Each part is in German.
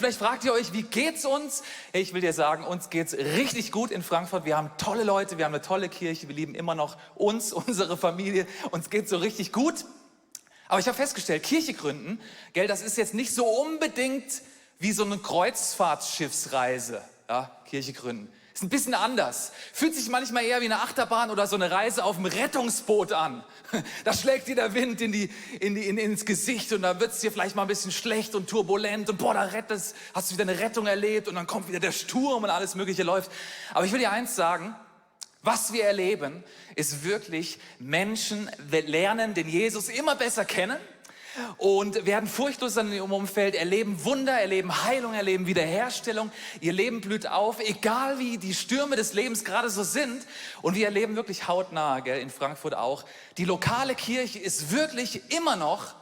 Vielleicht fragt ihr euch, wie geht's uns? Ich will dir sagen, uns geht's richtig gut in Frankfurt. Wir haben tolle Leute, wir haben eine tolle Kirche, wir lieben immer noch uns, unsere Familie. Uns geht's so richtig gut. Aber ich habe festgestellt, Kirche gründen, gell, das ist jetzt nicht so unbedingt wie so eine Kreuzfahrtschiffsreise. Ja, Kirche gründen. Ist ein bisschen anders. Fühlt sich manchmal eher wie eine Achterbahn oder so eine Reise auf dem Rettungsboot an. Da schlägt dir der Wind ins Gesicht und da wird es dir vielleicht mal ein bisschen schlecht und turbulent und boah, hast du wieder eine Rettung erlebt und dann kommt wieder der Sturm und alles Mögliche läuft. Aber ich will dir eins sagen, was wir erleben, ist wirklich, Menschen lernen den Jesus immer besser kennen und werden furchtlos in ihrem Umfeld, erleben Wunder, erleben Heilung, erleben Wiederherstellung. Ihr Leben blüht auf, egal wie die Stürme des Lebens gerade so sind. Und wir erleben wirklich hautnah, gell, in Frankfurt auch, die lokale Kirche ist wirklich immer noch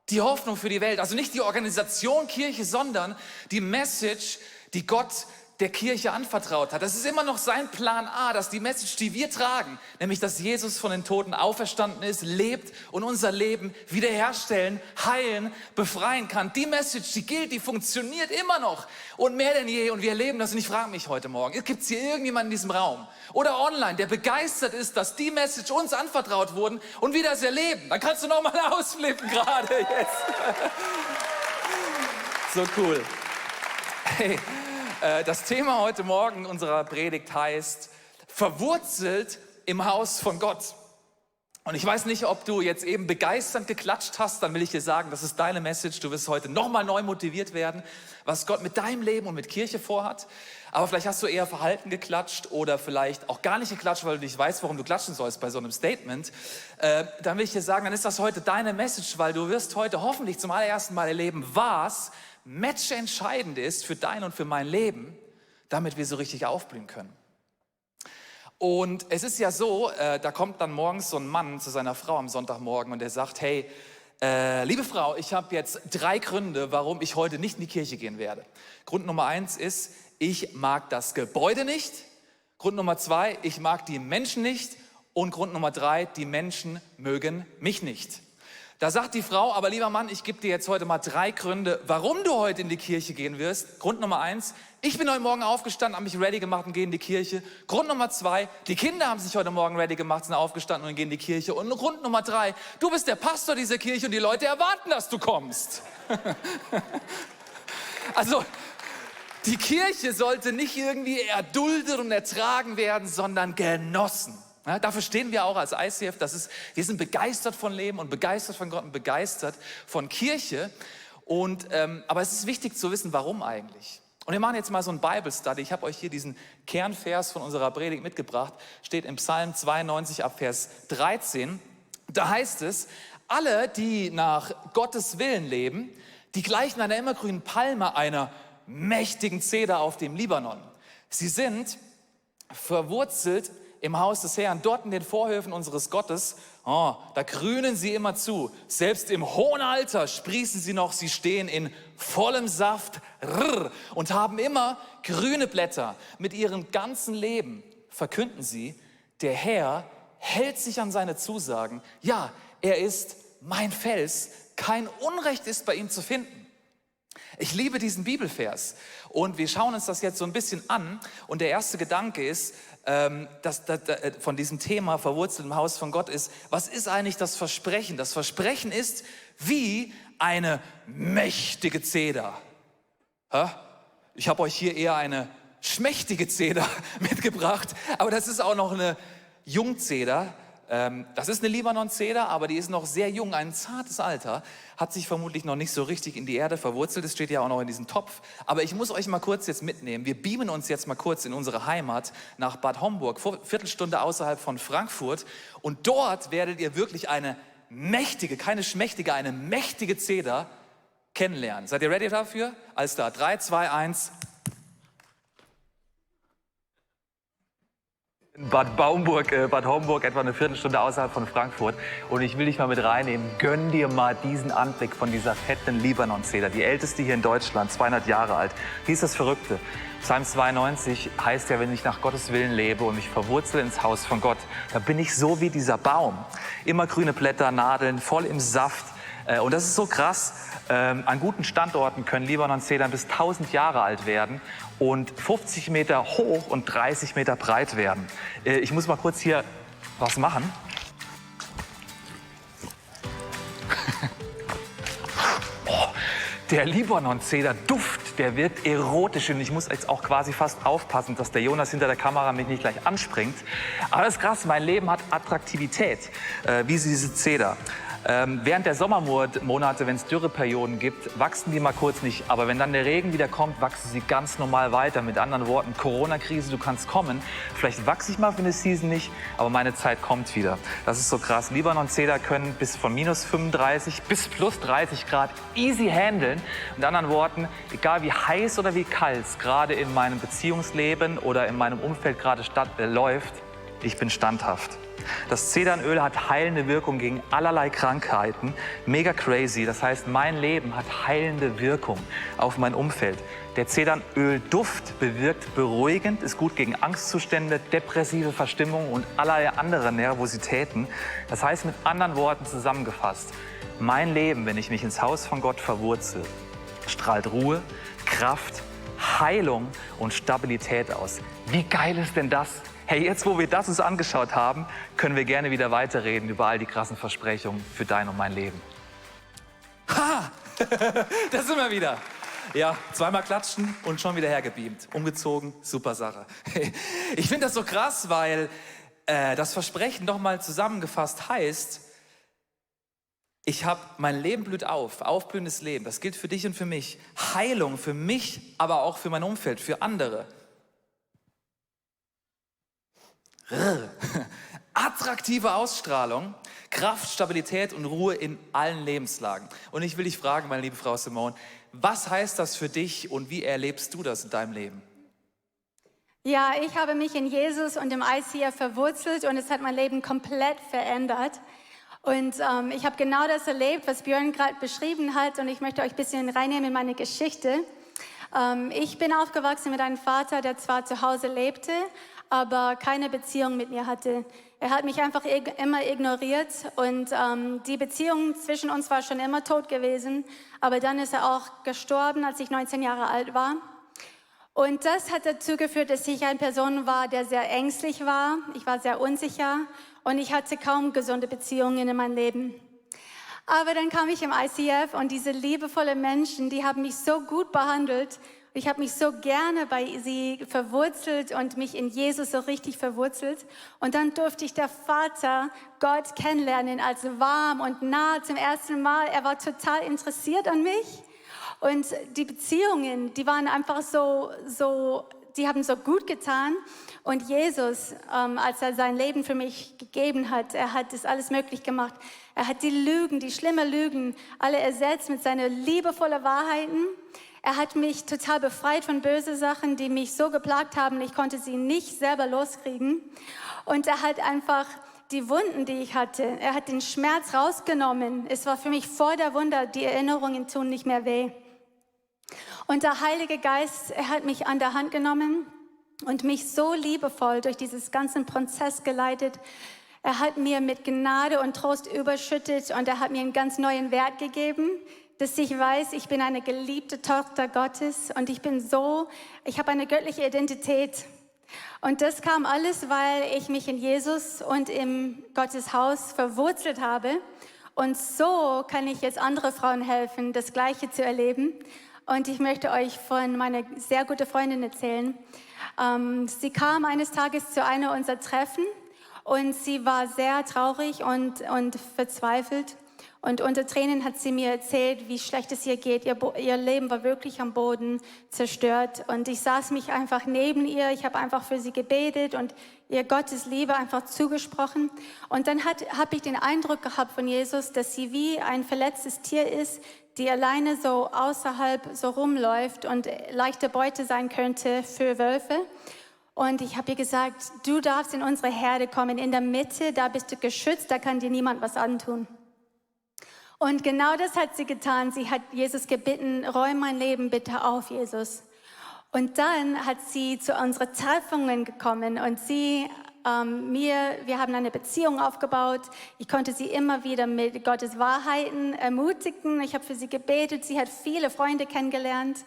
die Hoffnung für die Welt. Also nicht die Organisation Kirche, sondern die Message, die Gott der Kirche anvertraut hat. Das ist immer noch sein Plan A, dass die Message, die wir tragen, nämlich dass Jesus von den Toten auferstanden ist, lebt und unser Leben wiederherstellen, heilen, befreien kann. Die Message, die gilt, die funktioniert immer noch und mehr denn je. Und wir erleben das und ich frage mich heute Morgen, gibt es hier irgendjemanden in diesem Raum oder online, der begeistert ist, dass die Message uns anvertraut wurden und wir das erleben? Dann kannst du noch mal ausflippen gerade jetzt. So cool. Hey. Das Thema heute Morgen unserer Predigt heißt, verwurzelt im Haus von Gott. Und ich weiß nicht, ob du jetzt eben begeisternd geklatscht hast, dann will ich dir sagen, das ist deine Message. Du wirst heute nochmal neu motiviert werden, was Gott mit deinem Leben und mit Kirche vorhat. Aber vielleicht hast du eher verhalten geklatscht oder vielleicht auch gar nicht geklatscht, weil du nicht weißt, warum du klatschen sollst bei so einem Statement. Dann will ich dir sagen, dann ist das heute deine Message, weil du wirst heute hoffentlich zum allerersten Mal erleben, was matchentscheidend ist für dein und für mein Leben, damit wir so richtig aufblühen können. Und es ist ja so, da kommt dann morgens so ein Mann zu seiner Frau am Sonntagmorgen und der sagt, hey, liebe Frau, ich habe jetzt 3 Gründe, warum ich heute nicht in die Kirche gehen werde. Grund Nummer 1 ist, ich mag das Gebäude nicht. Grund Nummer 2, ich mag die Menschen nicht. Und Grund Nummer 3, die Menschen mögen mich nicht. Da sagt die Frau, aber lieber Mann, ich gebe dir jetzt heute mal 3 Gründe, warum du heute in die Kirche gehen wirst. Grund Nummer 1, ich bin heute Morgen aufgestanden, habe mich ready gemacht und gehe in die Kirche. Grund Nummer 2, die Kinder haben sich heute Morgen ready gemacht, sind aufgestanden und gehen in die Kirche. Und Grund Nummer 3, du bist der Pastor dieser Kirche und die Leute erwarten, dass du kommst. Also, die Kirche sollte nicht irgendwie erduldet und ertragen werden, sondern genossen. Ja, dafür stehen wir auch als ICF, wir sind begeistert von Leben und begeistert von Gott und begeistert von Kirche. Aber es ist wichtig zu wissen, warum eigentlich. Und wir machen jetzt mal so ein Bible Study. Ich habe euch hier diesen Kernvers von unserer Predigt mitgebracht. Steht im Psalm 92 ab Vers 13. Da heißt es, alle, die nach Gottes Willen leben, die gleichen einer immergrünen Palme, einer mächtigen Zeder auf dem Libanon. Sie sind verwurzelt im Haus des Herrn, dort in den Vorhöfen unseres Gottes, da grünen sie immer zu. Selbst im hohen Alter sprießen sie noch, sie stehen in vollem Saft und haben immer grüne Blätter. Mit ihrem ganzen Leben verkünden sie, der Herr hält sich an seine Zusagen. Ja, er ist mein Fels, kein Unrecht ist bei ihm zu finden. Ich liebe diesen Bibelvers und wir schauen uns das jetzt so ein bisschen an und der erste Gedanke ist, von diesem Thema verwurzelt im Haus von Gott ist, was ist eigentlich das Versprechen? Das Versprechen ist wie eine mächtige Zeder. Ich habe euch hier eher eine schmächtige Zeder mitgebracht, aber das ist auch noch eine Jungzeder. Das ist eine Libanon-Zeder, aber die ist noch sehr jung, ein zartes Alter, hat sich vermutlich noch nicht so richtig in die Erde verwurzelt, das steht ja auch noch in diesem Topf. Aber ich muss euch mal kurz jetzt mitnehmen, wir beamen uns jetzt mal kurz in unsere Heimat nach Bad Homburg, Viertelstunde außerhalb von Frankfurt und dort werdet ihr wirklich eine mächtige, keine schmächtige, eine mächtige Zeder kennenlernen. Seid ihr ready dafür? Alles klar, 3, 2, 1... Bad Homburg, etwa eine Viertelstunde außerhalb von Frankfurt. Und ich will dich mal mit reinnehmen. Gönn dir mal diesen Anblick von dieser fetten Libanon-Zeder. Die älteste hier in Deutschland, 200 Jahre alt. Hier ist das Verrückte. Psalm 92 heißt ja, wenn ich nach Gottes Willen lebe und mich verwurzele ins Haus von Gott, da bin ich so wie dieser Baum. Immer grüne Blätter, Nadeln, voll im Saft. Und das ist so krass. An guten Standorten können Libanon-Zedern bis 1000 Jahre alt werden und 50 Meter hoch und 30 Meter breit werden. Ich muss mal kurz hier was machen. Der Libanon-Zeder-Duft, der wirkt erotisch und ich muss jetzt auch quasi fast aufpassen, dass der Jonas hinter der Kamera mich nicht gleich anspringt. Aber das ist krass, mein Leben hat Attraktivität, wie diese Zeder. Während der Sommermonate, wenn es Dürreperioden gibt, wachsen die mal kurz nicht. Aber wenn dann der Regen wieder kommt, wachsen sie ganz normal weiter. Mit anderen Worten, Corona-Krise, du kannst kommen. Vielleicht wachse ich mal für eine Season nicht, aber meine Zeit kommt wieder. Das ist so krass. Libanon-Zeder können bis von minus 35 bis plus 30 Grad easy handeln. Mit anderen Worten, egal wie heiß oder wie kalt es gerade in meinem Beziehungsleben oder in meinem Umfeld gerade läuft, ich bin standhaft. Das Zedernöl hat heilende Wirkung gegen allerlei Krankheiten. Mega crazy. Das heißt, mein Leben hat heilende Wirkung auf mein Umfeld. Der Zedernölduft bewirkt beruhigend, ist gut gegen Angstzustände, depressive Verstimmung und allerlei andere Nervositäten. Das heißt, mit anderen Worten zusammengefasst, mein Leben, wenn ich mich ins Haus von Gott verwurzel, strahlt Ruhe, Kraft, Heilung und Stabilität aus. Wie geil ist denn das? Hey, jetzt wo wir das uns angeschaut haben, können wir gerne wieder weiterreden über all die krassen Versprechungen für dein und mein Leben. Ha! Da sind wir wieder. Ja, zweimal klatschen und schon wieder hergebeamt. Umgezogen, super Sache. Ich finde das so krass, weil das Versprechen nochmal zusammengefasst heißt, mein Leben blüht auf, aufblühendes Leben. Das gilt für dich und für mich. Heilung für mich, aber auch für mein Umfeld, für andere. Attraktive Ausstrahlung, Kraft, Stabilität und Ruhe in allen Lebenslagen. Und ich will dich fragen, meine liebe Frau Simone, was heißt das für dich und wie erlebst du das in deinem Leben? Ja, ich habe mich in Jesus und im ICF verwurzelt und es hat mein Leben komplett verändert. Und ich habe genau das erlebt, was Björn gerade beschrieben hat und ich möchte euch ein bisschen reinnehmen in meine Geschichte. Ich bin aufgewachsen mit einem Vater, der zwar zu Hause lebte, aber keine Beziehung mit mir hatte. Er hat mich einfach immer ignoriert und die Beziehung zwischen uns war schon immer tot gewesen. Aber dann ist er auch gestorben, als ich 19 Jahre alt war. Und das hat dazu geführt, dass ich eine Person war, der sehr ängstlich war. Ich war sehr unsicher und ich hatte kaum gesunde Beziehungen in meinem Leben. Aber dann kam ich im ICF und diese liebevollen Menschen, die haben mich so gut behandelt. Ich habe mich so gerne bei sie verwurzelt und mich in Jesus so richtig verwurzelt. Und dann durfte ich der Vater Gott kennenlernen als warm und nah zum ersten Mal. Er war total interessiert an mich. Und die Beziehungen, die waren einfach die haben so gut getan. Und Jesus, als er sein Leben für mich gegeben hat, er hat das alles möglich gemacht. Er hat die Lügen, die schlimmen Lügen, alle ersetzt mit seinen liebevollen Wahrheiten. Er hat mich total befreit von bösen Sachen, die mich so geplagt haben, ich konnte sie nicht selber loskriegen. Und er hat einfach die Wunden, die ich hatte, er hat den Schmerz rausgenommen. Es war für mich voll der Wunder, die Erinnerungen tun nicht mehr weh. Und der Heilige Geist, er hat mich an der Hand genommen und mich so liebevoll durch dieses ganzen Prozess geleitet. Er hat mir mit Gnade und Trost überschüttet und er hat mir einen ganz neuen Wert gegeben, dass ich weiß, ich bin eine geliebte Tochter Gottes und ich habe eine göttliche Identität. Und das kam alles, weil ich mich in Jesus und im Gottes Haus verwurzelt habe. Und so kann ich jetzt andere Frauen helfen, das Gleiche zu erleben. Und ich möchte euch von meiner sehr guten Freundin erzählen. Sie kam eines Tages zu einer unserer Treffen und sie war sehr traurig und verzweifelt. Und unter Tränen hat sie mir erzählt, wie schlecht es ihr geht. Ihr Leben war wirklich am Boden zerstört. Und ich saß mich einfach neben ihr. Ich habe einfach für sie gebetet und ihr Gottes Liebe einfach zugesprochen. Und dann habe ich den Eindruck gehabt von Jesus, dass sie wie ein verletztes Tier ist, die alleine so außerhalb so rumläuft und leichte Beute sein könnte für Wölfe. Und ich habe ihr gesagt, du darfst in unsere Herde kommen, in der Mitte, da bist du geschützt, da kann dir niemand was antun. Und genau das hat sie getan. Sie hat Jesus gebeten, räum mein Leben bitte auf, Jesus. Und dann hat sie zu unseren Treffungen gekommen und sie wir haben eine Beziehung aufgebaut. Ich konnte sie immer wieder mit Gottes Wahrheiten ermutigen. Ich habe für sie gebetet. Sie hat viele Freunde kennengelernt.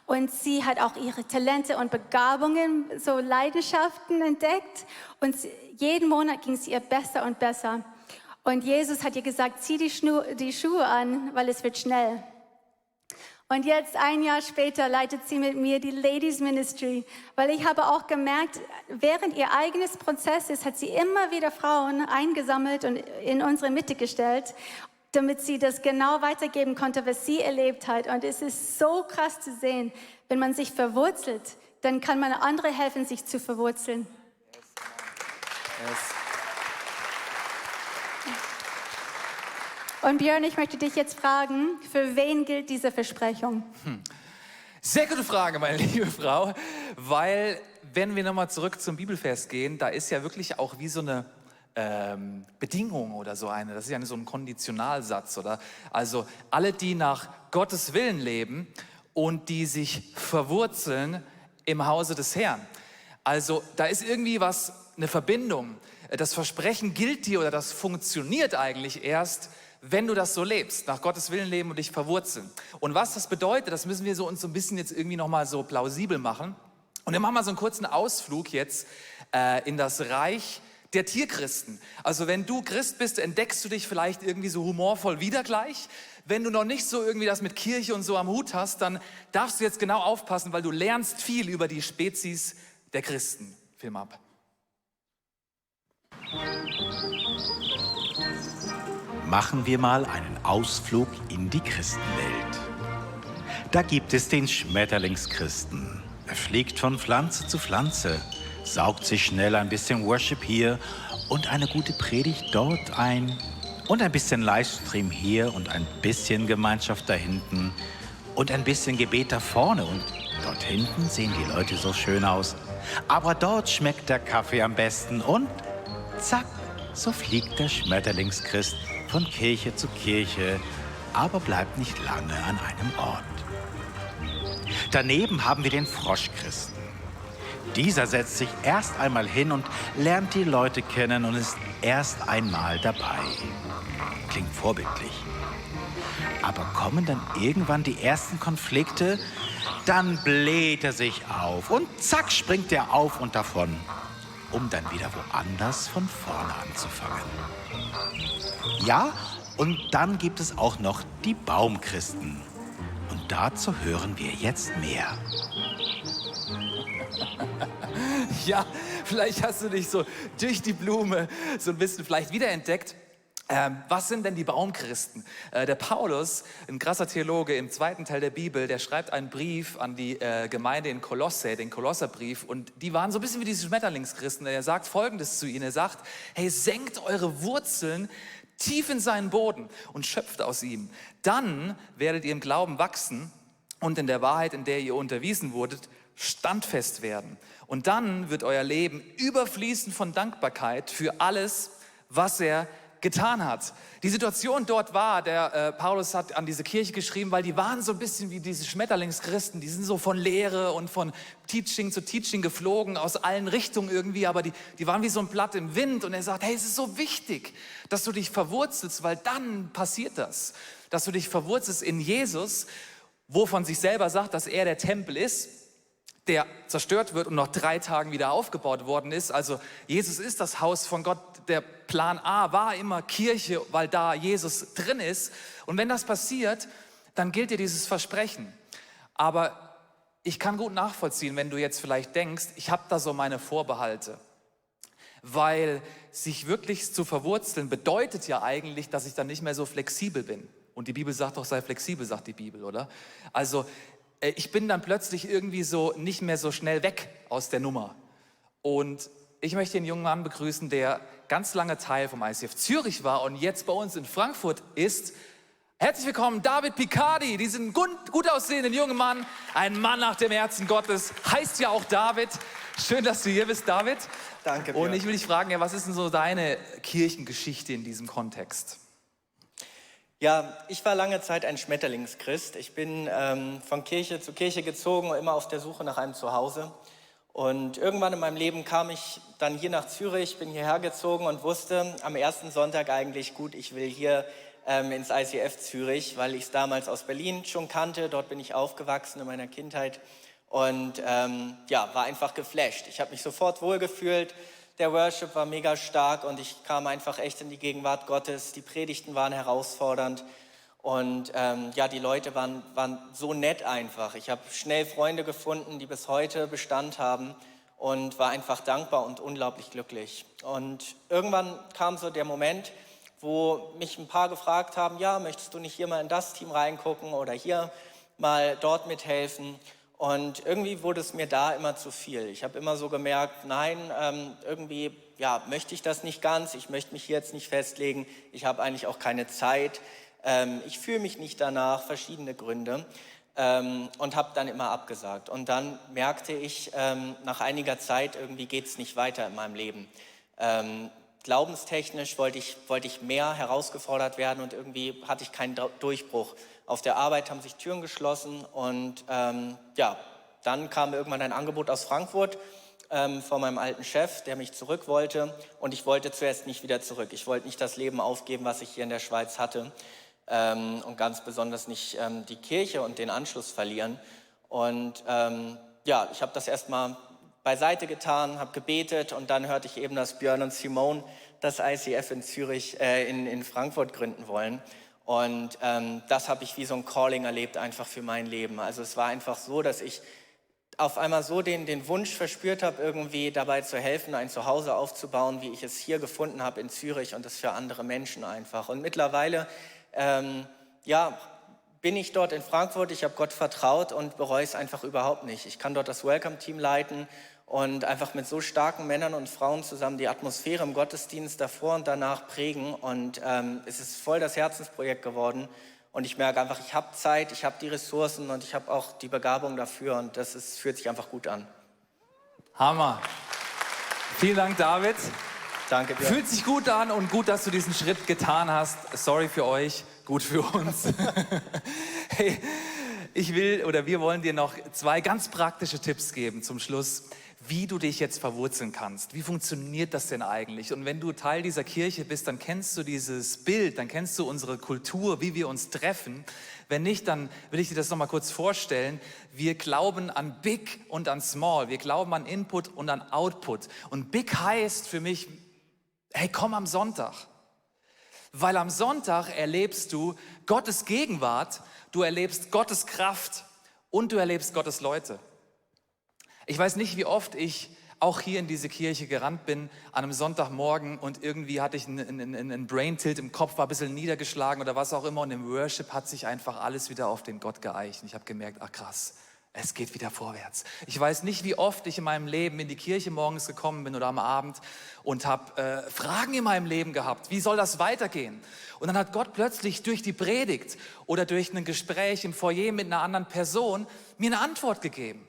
Und sie hat auch ihre Talente und Begabungen, so Leidenschaften entdeckt. Und jeden Monat ging es ihr besser und besser. Und Jesus hat ihr gesagt, zieh die Schuhe an, weil es wird schnell. Und jetzt, ein Jahr später, leitet sie mit mir die Ladies Ministry, weil ich habe auch gemerkt, während ihr eigenes Prozess ist, hat sie immer wieder Frauen eingesammelt und in unsere Mitte gestellt, damit sie das genau weitergeben konnte, was sie erlebt hat. Und es ist so krass zu sehen, wenn man sich verwurzelt, dann kann man andere helfen, sich zu verwurzeln. Yes. Und Björn, ich möchte dich jetzt fragen, für wen gilt diese Versprechung? Sehr gute Frage, meine liebe Frau, weil wenn wir nochmal zurück zum Bibelvers gehen, da ist ja wirklich auch wie so eine Bedingung oder so eine, das ist ja so ein Konditionalsatz, oder? Also alle, die nach Gottes Willen leben und die sich verwurzeln im Hause des Herrn. Also da ist irgendwie eine Verbindung. Das Versprechen gilt dir oder das funktioniert eigentlich erst, wenn du das so lebst, nach Gottes Willen leben und dich verwurzeln. Und was das bedeutet, das müssen wir uns so ein bisschen jetzt irgendwie nochmal so plausibel machen. Und wir machen mal so einen kurzen Ausflug jetzt in das Reich der Tierchristen. Also wenn du Christ bist, entdeckst du dich vielleicht irgendwie so humorvoll wieder gleich. Wenn du noch nicht so irgendwie das mit Kirche und so am Hut hast, dann darfst du jetzt genau aufpassen, weil du lernst viel über die Spezies der Christen. Film ab. Machen wir mal einen Ausflug in die Christenwelt. Da gibt es den Schmetterlingschristen. Er fliegt von Pflanze zu Pflanze, saugt sich schnell ein bisschen Worship hier und eine gute Predigt dort ein und ein bisschen Livestream hier und ein bisschen Gemeinschaft da hinten und ein bisschen Gebet da vorne und dort hinten sehen die Leute so schön aus. Aber dort schmeckt der Kaffee am besten und zack, so fliegt der Schmetterlingschrist von Kirche zu Kirche, aber bleibt nicht lange an einem Ort. Daneben haben wir den Froschchristen. Dieser setzt sich erst einmal hin und lernt die Leute kennen und ist erst einmal dabei. Klingt vorbildlich. Aber kommen dann irgendwann die ersten Konflikte, dann bläht er sich auf und zack springt er auf und davon, um dann wieder woanders von vorne anzufangen. Ja, und dann gibt es auch noch die Baumchristen. Und dazu hören wir jetzt mehr. Ja, vielleicht hast du dich so durch die Blume so ein bisschen vielleicht wiederentdeckt. Was sind denn die Baumchristen? Der Paulus, ein krasser Theologe im zweiten Teil der Bibel, der schreibt einen Brief an die Gemeinde in Kolosse, den Kolosserbrief. Und die waren so ein bisschen wie diese Schmetterlingschristen. Er sagt Folgendes zu ihnen. Er sagt, hey, senkt eure Wurzeln tief in seinen Boden und schöpft aus ihm. Dann werdet ihr im Glauben wachsen und in der Wahrheit, in der ihr unterwiesen wurdet, standfest werden. Und dann wird euer Leben überfließen von Dankbarkeit für alles, was er getan hat. Die Situation dort war, der Paulus hat an diese Kirche geschrieben, weil die waren so ein bisschen wie diese Schmetterlingschristen, die sind so von Lehre und von Teaching zu Teaching geflogen, aus allen Richtungen irgendwie, aber die waren wie so ein Blatt im Wind und er sagt, hey, es ist so wichtig, dass du dich verwurzelst, weil dann passiert das, dass du dich verwurzelst in Jesus, wo von sich selber sagt, dass er der Tempel ist, der zerstört wird und nach 3 Tagen wieder aufgebaut worden ist. Also Jesus ist das Haus von Gott. Der Plan A war immer Kirche, weil da Jesus drin ist. Und wenn das passiert, dann gilt dir dieses Versprechen. Aber ich kann gut nachvollziehen, wenn du jetzt vielleicht denkst, ich habe da so meine Vorbehalte. Weil sich wirklich zu verwurzeln bedeutet ja eigentlich, dass ich dann nicht mehr so flexibel bin. Und die Bibel sagt doch, sei flexibel, sagt die Bibel, oder? Also ich bin dann plötzlich irgendwie so nicht mehr so schnell weg aus der Nummer. Und ich möchte den jungen Mann begrüßen, der ganz lange Teil vom ICF Zürich war und jetzt bei uns in Frankfurt ist. Herzlich willkommen, David Picardi, diesen gut aussehenden jungen Mann, ein Mann nach dem Herzen Gottes, heißt ja auch David. Schön, dass du hier bist, David. Danke, Björn. Und ich will dich fragen, ja, was ist denn so deine Kirchengeschichte in diesem Kontext? Ja, ich war lange Zeit ein Schmetterlingschrist. Ich bin von Kirche zu Kirche gezogen und immer auf der Suche nach einem Zuhause. Und irgendwann in meinem Leben kam ich dann hier nach Zürich, bin hierher gezogen und wusste am ersten Sonntag eigentlich, gut, ich will hier ins ICF Zürich, weil ich es damals aus Berlin schon kannte. Dort bin ich aufgewachsen in meiner Kindheit und war einfach geflasht. Ich habe mich sofort wohlgefühlt. Der Worship war mega stark und ich kam einfach echt in die Gegenwart Gottes. Die Predigten waren herausfordernd und die Leute waren so nett einfach. Ich habe schnell Freunde gefunden, die bis heute Bestand haben und war einfach dankbar und unglaublich glücklich. Und irgendwann kam so der Moment, wo mich ein paar gefragt haben, ja, möchtest du nicht hier mal in das Team reingucken oder hier mal dort mithelfen? Und irgendwie wurde es mir da immer zu viel. Ich habe immer so gemerkt, nein, irgendwie möchte ich das nicht ganz, ich möchte mich hier jetzt nicht festlegen, ich habe eigentlich auch keine Zeit, ich fühle mich nicht danach, verschiedene Gründe und habe dann immer abgesagt. Und dann merkte ich, nach einiger Zeit, irgendwie geht es nicht weiter in meinem Leben. Glaubenstechnisch wollte ich mehr herausgefordert werden und irgendwie hatte ich keinen Durchbruch. Auf der Arbeit haben sich Türen geschlossen und dann kam irgendwann ein Angebot aus Frankfurt von meinem alten Chef, der mich zurück wollte und ich wollte zuerst nicht wieder zurück. Ich wollte nicht das Leben aufgeben, was ich hier in der Schweiz hatte und ganz besonders nicht die Kirche und den Anschluss verlieren. Und ich habe das erstmal beiseite getan, habe gebetet und dann hörte ich eben, dass Björn und Simone das ICF in Zürich, in Frankfurt gründen wollen. Und das habe ich wie so ein Calling erlebt, einfach für mein Leben. Also es war einfach so, dass ich auf einmal so den Wunsch verspürt habe, irgendwie dabei zu helfen, ein Zuhause aufzubauen, wie ich es hier gefunden habe in Zürich und das für andere Menschen einfach. Und mittlerweile, bin ich dort in Frankfurt, ich habe Gott vertraut und bereue es einfach überhaupt nicht. Ich kann dort das Welcome-Team leiten und einfach mit so starken Männern und Frauen zusammen die Atmosphäre im Gottesdienst davor und danach prägen. Und es ist voll das Herzensprojekt geworden. Und ich merke einfach, ich habe Zeit, ich habe die Ressourcen und ich habe auch die Begabung dafür. Und fühlt sich einfach gut an. Hammer. Vielen Dank, David. Danke dir. Fühlt sich gut an und gut, dass du diesen Schritt getan hast. Sorry für euch, gut für uns. Hey, wir wollen dir noch 2 ganz praktische Tipps geben zum Schluss, wie du dich jetzt verwurzeln kannst. Wie funktioniert das denn eigentlich? Und wenn du Teil dieser Kirche bist, dann kennst du dieses Bild, dann kennst du unsere Kultur, wie wir uns treffen. Wenn nicht, dann will ich dir das noch mal kurz vorstellen. Wir glauben an Big und an Small. Wir glauben an Input und an Output. Und Big heißt für mich, hey, komm am Sonntag. Weil am Sonntag erlebst du Gottes Gegenwart, du erlebst Gottes Kraft und du erlebst Gottes Leute. Ich weiß nicht, wie oft ich auch hier in diese Kirche gerannt bin an einem Sonntagmorgen und irgendwie hatte ich einen Brain-Tilt im Kopf, war ein bisschen niedergeschlagen oder was auch immer und im Worship hat sich einfach alles wieder auf den Gott geeicht. Und ich habe gemerkt, ach krass, es geht wieder vorwärts. Ich weiß nicht, wie oft ich in meinem Leben in die Kirche morgens gekommen bin oder am Abend und habe Fragen in meinem Leben gehabt. Wie soll das weitergehen? Und dann hat Gott plötzlich durch die Predigt oder durch ein Gespräch im Foyer mit einer anderen Person mir eine Antwort gegeben.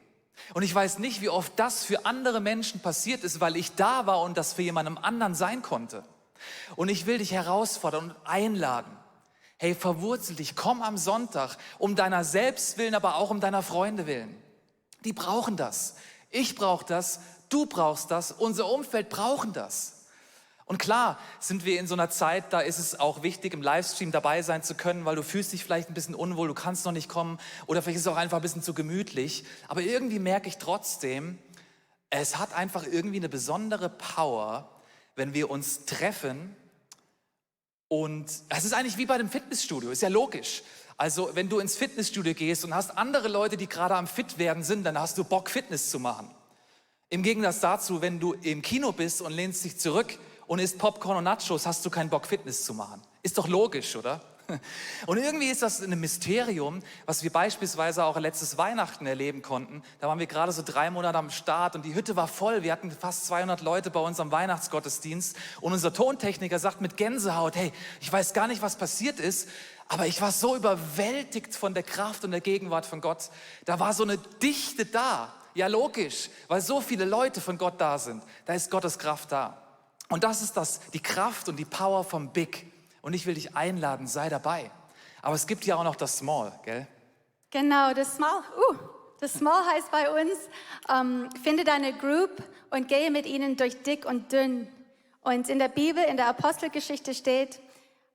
Und ich weiß nicht, wie oft das für andere Menschen passiert ist, weil ich da war und das für jemandem anderen sein konnte. Und ich will dich herausfordern und einladen. Hey, verwurzel dich, komm am Sonntag, um deiner selbst willen, aber auch um deiner Freunde willen. Die brauchen das. Ich brauche das, du brauchst das, unser Umfeld brauchen das. Und klar sind wir in so einer Zeit, da ist es auch wichtig, im Livestream dabei sein zu können, weil du fühlst dich vielleicht ein bisschen unwohl, du kannst noch nicht kommen oder vielleicht ist es auch einfach ein bisschen zu gemütlich. Aber irgendwie merke ich trotzdem, es hat einfach irgendwie eine besondere Power, wenn wir uns treffen. Und es ist eigentlich wie bei dem Fitnessstudio, ist ja logisch. Also wenn du ins Fitnessstudio gehst und hast andere Leute, die gerade am Fit werden sind, dann hast du Bock, Fitness zu machen. Im Gegensatz dazu, wenn du im Kino bist und lehnst dich zurück und isst Popcorn und Nachos, hast du keinen Bock, Fitness zu machen. Ist doch logisch, oder? Und irgendwie ist das ein Mysterium, was wir beispielsweise auch letztes Weihnachten erleben konnten. Da waren wir gerade so 3 Monate am Start und die Hütte war voll. Wir hatten fast 200 Leute bei uns am Weihnachtsgottesdienst. Und unser Tontechniker sagt mit Gänsehaut, hey, ich weiß gar nicht, was passiert ist, aber ich war so überwältigt von der Kraft und der Gegenwart von Gott. Da war so eine Dichte da. Ja, logisch, weil so viele Leute von Gott da sind. Da ist Gottes Kraft da. Und das ist die Kraft und die Power vom Big. Und ich will dich einladen, sei dabei. Aber es gibt ja auch noch das Small, gell? Genau, das Small. Das Small heißt bei uns, finde deine Group und gehe mit ihnen durch dick und dünn. Und in der Bibel, in der Apostelgeschichte steht,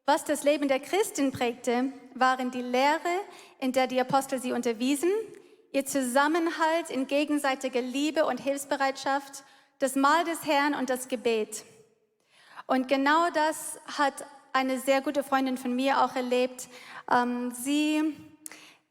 was das Leben der Christen prägte, waren die Lehre, in der die Apostel sie unterwiesen, ihr Zusammenhalt in gegenseitiger Liebe und Hilfsbereitschaft, das Mahl des Herrn und das Gebet. Und genau das hat eine sehr gute Freundin von mir auch erlebt.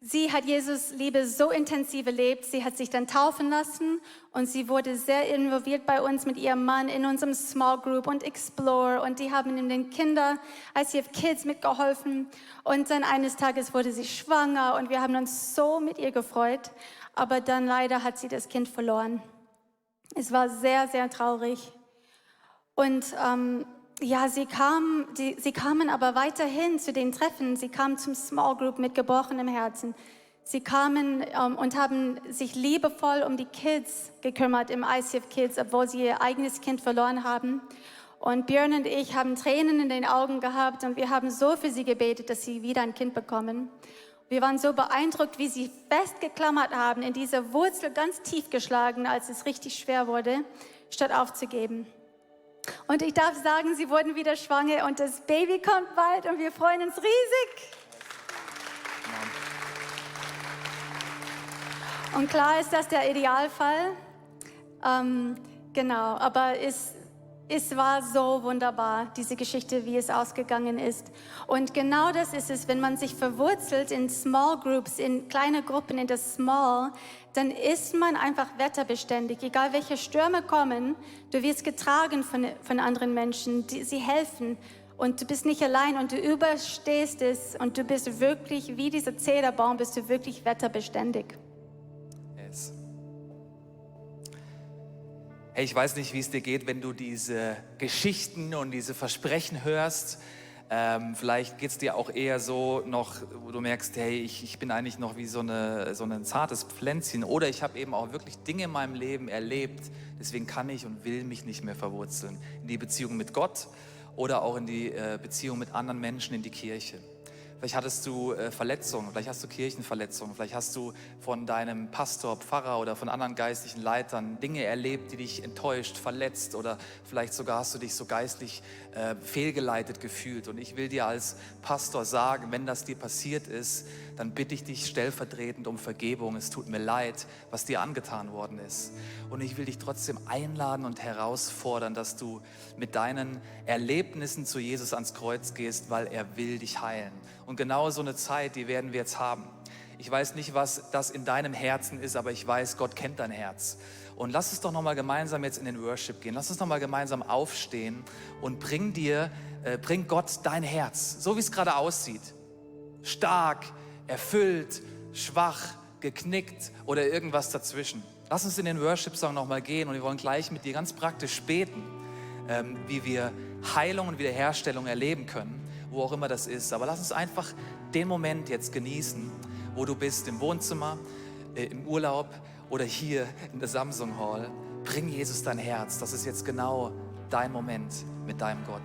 Sie hat Jesus Liebe so intensiv erlebt, sie hat sich dann taufen lassen und sie wurde sehr involviert bei uns mit ihrem Mann in unserem Small Group und Explore und die haben in den ICF Kids mitgeholfen und dann eines Tages wurde sie schwanger und wir haben uns so mit ihr gefreut, aber dann leider hat sie das Kind verloren. Es war sehr, sehr traurig und sie kamen aber weiterhin zu den Treffen. Sie kamen zum Small Group mit gebrochenem Herzen. Sie kamen und haben sich liebevoll um die Kids gekümmert im ICF Kids, obwohl sie ihr eigenes Kind verloren haben. Und Björn und ich haben Tränen in den Augen gehabt und wir haben so für sie gebetet, dass sie wieder ein Kind bekommen. Wir waren so beeindruckt, wie sie festgeklammert haben, in dieser Wurzel ganz tief geschlagen, als es richtig schwer wurde, statt aufzugeben. Und ich darf sagen, sie wurden wieder schwanger und das Baby kommt bald und wir freuen uns riesig. Und klar ist das der Idealfall, genau, aber es war so wunderbar, diese Geschichte, wie es ausgegangen ist. Und genau das ist es, wenn man sich verwurzelt in Small Groups, in kleine Gruppen, in das Small, dann ist man einfach wetterbeständig. Egal welche Stürme kommen, du wirst getragen von anderen Menschen, sie helfen. Und du bist nicht allein und du überstehst es und du bist wirklich, wie dieser Zederbaum, bist du wirklich wetterbeständig. Yes. Hey, ich weiß nicht, wie es dir geht, wenn du diese Geschichten und diese Versprechen hörst. Vielleicht geht es dir auch eher so noch, wo du merkst, hey, ich bin eigentlich noch wie so ein zartes Pflänzchen. Oder ich habe eben auch wirklich Dinge in meinem Leben erlebt. Deswegen kann ich und will mich nicht mehr verwurzeln. In die Beziehung mit Gott oder auch in die Beziehung mit anderen Menschen, in die Kirche. Vielleicht hattest du Verletzungen, vielleicht hast du Kirchenverletzungen, vielleicht hast du von deinem Pastor, Pfarrer oder von anderen geistlichen Leitern Dinge erlebt, die dich enttäuscht, verletzt oder vielleicht sogar hast du dich so geistlich fehlgeleitet gefühlt. Und ich will dir als Pastor sagen, wenn das dir passiert ist, dann bitte ich dich stellvertretend um Vergebung. Es tut mir leid, was dir angetan worden ist. Und ich will dich trotzdem einladen und herausfordern, dass du mit deinen Erlebnissen zu Jesus ans Kreuz gehst, weil er will dich heilen. Und genau so eine Zeit, die werden wir jetzt haben. Ich weiß nicht, was das in deinem Herzen ist, aber ich weiß, Gott kennt dein Herz. Und lass uns doch nochmal gemeinsam jetzt in den Worship gehen. Lass uns nochmal gemeinsam aufstehen und bring Gott dein Herz, so wie es gerade aussieht. Stark, erfüllt, schwach, geknickt oder irgendwas dazwischen. Lass uns in den Worship-Song nochmal gehen und wir wollen gleich mit dir ganz praktisch beten, wie wir Heilung und Wiederherstellung erleben können, wo auch immer das ist. Aber lass uns einfach den Moment jetzt genießen, wo du bist, im Wohnzimmer, im Urlaub oder hier in der Samsung Hall. Bring Jesus dein Herz. Das ist jetzt genau dein Moment mit deinem Gott.